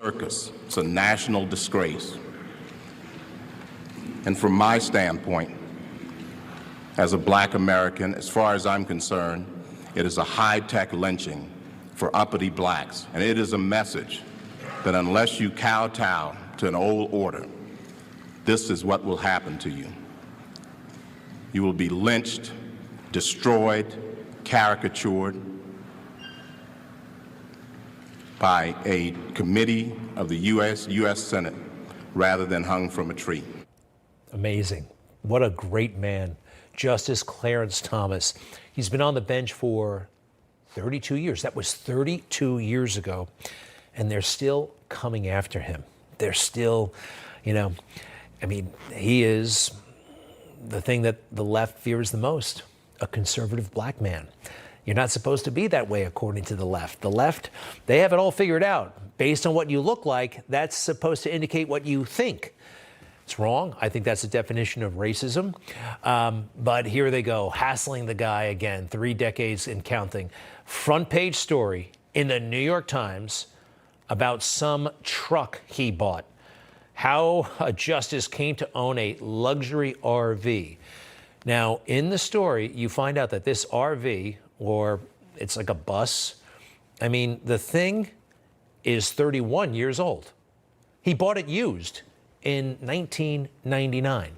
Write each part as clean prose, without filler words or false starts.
circus. It's a national disgrace. And from my standpoint, as a black American, as far as I'm concerned, it is a high-tech lynching for uppity blacks. And it is a message that unless you kowtow to an old order, this is what will happen to you. You will be lynched, destroyed, caricatured by a committee of the U.S. Senate rather than hung from a tree. Amazing. What a great man. Justice Clarence Thomas. He's been on the bench for 32 years. That was 32 years ago. And they're still coming after him. They're still, he is the thing that the left fears the most, a conservative black man. You're not supposed to be that way, according to the left. The left, they have it all figured out. Based on what you look like, that's supposed to indicate what you think. It's wrong. I think that's the definition of racism. But here they go, hassling the guy again, 3 decades and counting. Front page story in the New York Times about some truck he bought. How a justice came to own a luxury RV. Now, in the story, you find out that this RV, or it's like a bus, the thing is 31 years old. He bought it used in 1999.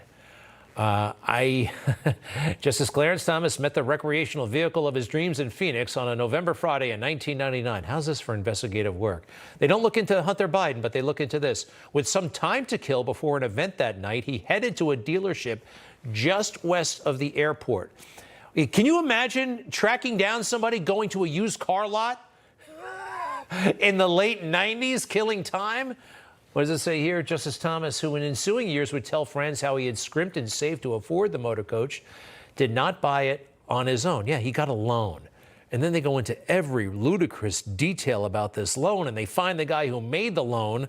Justice Clarence Thomas met the recreational vehicle of his dreams in Phoenix on a November Friday in 1999. How's this for investigative work? They don't look into Hunter Biden, but they look into this. With some time to kill before an event that night, he headed to a dealership just west of the airport. Can you imagine tracking down somebody going to a used car lot in the late 90s, killing time? What does it say here? Justice Thomas, who in ensuing years would tell friends how he had scrimped and saved to afford the motor coach, did not buy it on his own. Yeah, he got a loan. And then they go into every ludicrous detail about this loan, and they find the guy who made the loan.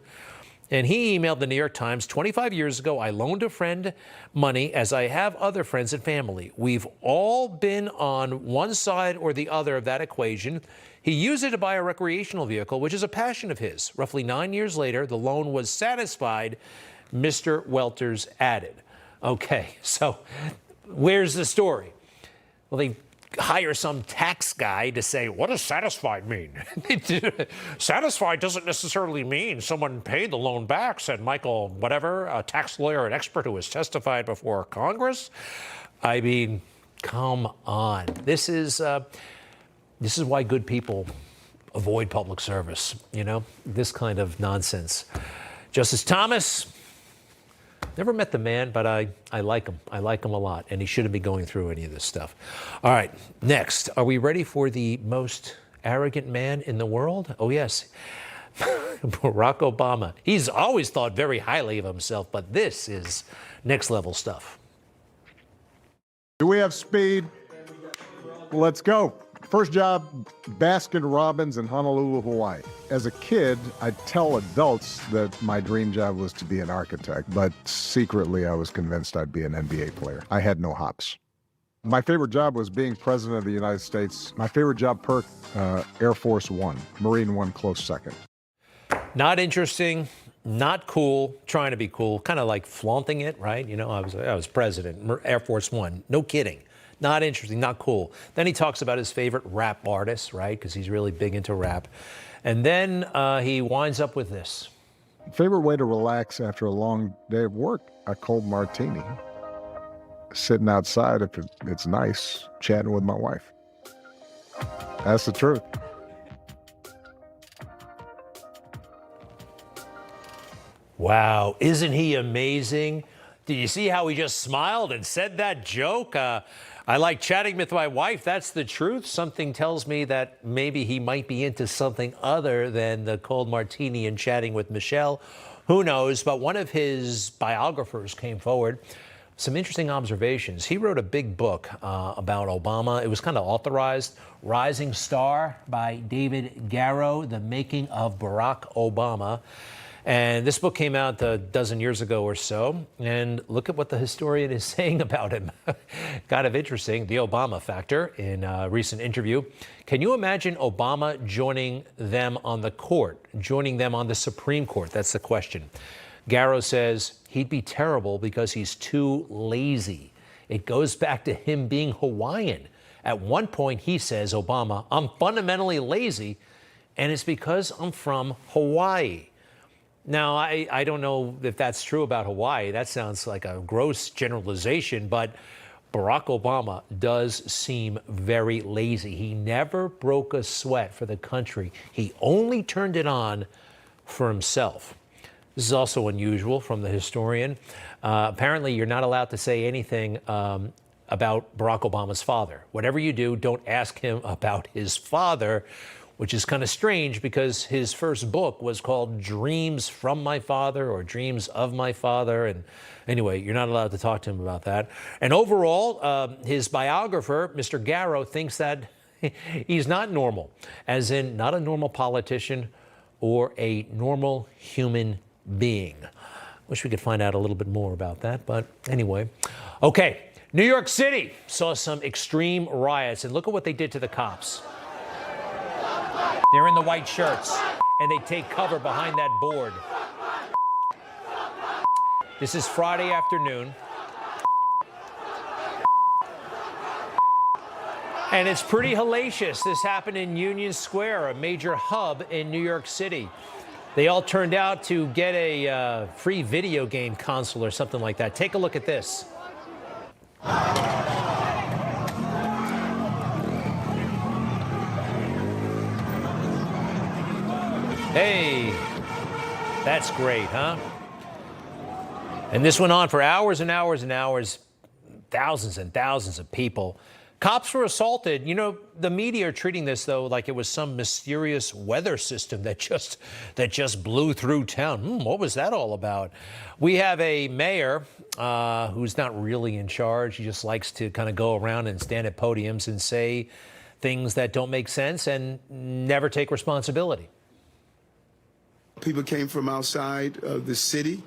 And he emailed the New York Times, 25 years ago, I loaned a friend money as I have other friends and family. We've all been on one side or the other of that equation. He used it to buy a recreational vehicle, which is a passion of his. Roughly 9 years later, the loan was satisfied, Mr. Welters added. Okay, so where's the story? Well, they hire some tax guy to say, what does satisfied mean? Satisfied doesn't necessarily mean someone paid the loan back, said Michael, whatever, a tax lawyer, an expert who has testified before Congress. Come on. This is why good people avoid public service, this kind of nonsense. Justice Thomas, never met the man, but I like him. I like him a lot, and he shouldn't be going through any of this stuff. All right, next, are we ready for the most arrogant man in the world? Oh, yes, Barack Obama. He's always thought very highly of himself, but this is next-level stuff. Do we have speed? Let's go. First job, Baskin-Robbins in Honolulu, Hawaii. As a kid, I'd tell adults that my dream job was to be an architect, but secretly I was convinced I'd be an NBA player. I had no hops. My favorite job was being president of the United States. My favorite job perk, Air Force One, Marine One close second. Not interesting, not cool, trying to be cool, kind of like flaunting it, right? I was president, Air Force One, no kidding. Not interesting, not cool. Then he talks about his favorite rap artist, right? Because he's really big into rap. And then he winds up with this. Favorite way to relax after a long day of work, a cold martini. Sitting outside, if it's nice, chatting with my wife. That's the truth. Wow, isn't he amazing? Did you see how he just smiled and said that joke? I like chatting with my wife. That's the truth. Something tells me that maybe he might be into something other than the cold martini and chatting with Michelle. Who knows? But one of his biographers came forward. Some interesting observations. He wrote a big book about Obama. It was kind of authorized. Rising Star by David Garrow, The Making of Barack Obama. And this book came out a dozen years ago or so. And look at what the historian is saying about him. Kind of interesting. The Obama factor in a recent interview. Can you imagine Obama joining them on the court, joining them on the Supreme Court? That's the question. Garrow says he'd be terrible because he's too lazy. It goes back to him being Hawaiian. At one point, he says, Obama, I'm fundamentally lazy, and it's because I'm from Hawaii. Now, I don't know if that's true about Hawaii. That sounds like a gross generalization, but Barack Obama does seem very lazy. He never broke a sweat for the country. He only turned it on for himself. This is also unusual from the historian. Apparently, you're not allowed to say anything about Barack Obama's father. Whatever you do, don't ask him about his father, which is kind of strange because his first book was called Dreams from My Father or Dreams of My Father. And anyway, you're not allowed to talk to him about that. And overall, his biographer, Mr. Garrow, thinks that he's not normal, as in not a normal politician or a normal human being. Wish we could find out a little bit more about that, but anyway. Okay, New York City saw some extreme riots, and look at what they did to the cops. They're in the white shirts, and they take cover behind that board. This is Friday afternoon. And it's pretty hellacious. This happened in Union Square, a major hub in New York City. They all turned out to get a free video game console or something like that. Take a look at this. Hey, that's great, huh? And this went on for hours and hours and hours, thousands and thousands of people. Cops were assaulted. You know, the media are treating this, though, like it was some mysterious weather system that just blew through town. What was that all about? We have a mayor who's not really in charge. He just likes to kind of go around and stand at podiums and say things that don't make sense and never take responsibility. People came from outside of the city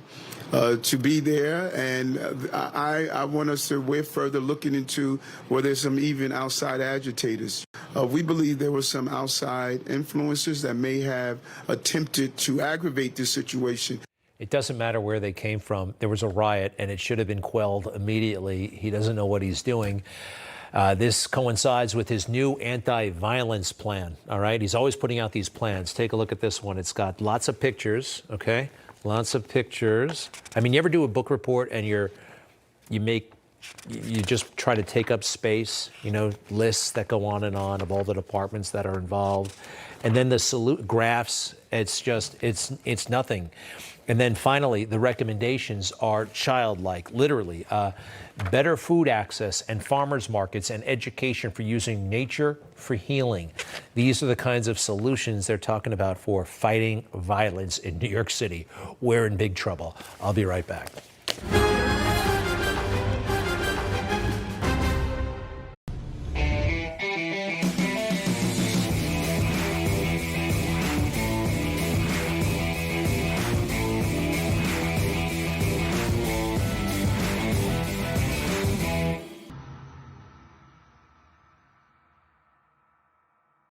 to be there, and I want us to, we're further looking into whether there's some even outside agitators. We believe there were some outside influencers that may have attempted to aggravate this situation. It doesn't matter where they came from. There was a riot, and it should have been quelled immediately. He doesn't know what he's doing. This coincides with his new anti-violence plan, all right? He's always putting out these plans. Take a look at this one. It's got lots of pictures, okay? Lots of pictures. I mean, you ever do a book report and you just try to take up space, you know, lists that go on and on of all the departments that are involved. And then the graphs, it's nothing. And then finally, the recommendations are childlike, literally. Better food access and farmers markets and education for using nature for healing. These are the kinds of solutions they're talking about for fighting violence in New York City. We're in big trouble. I'll be right back.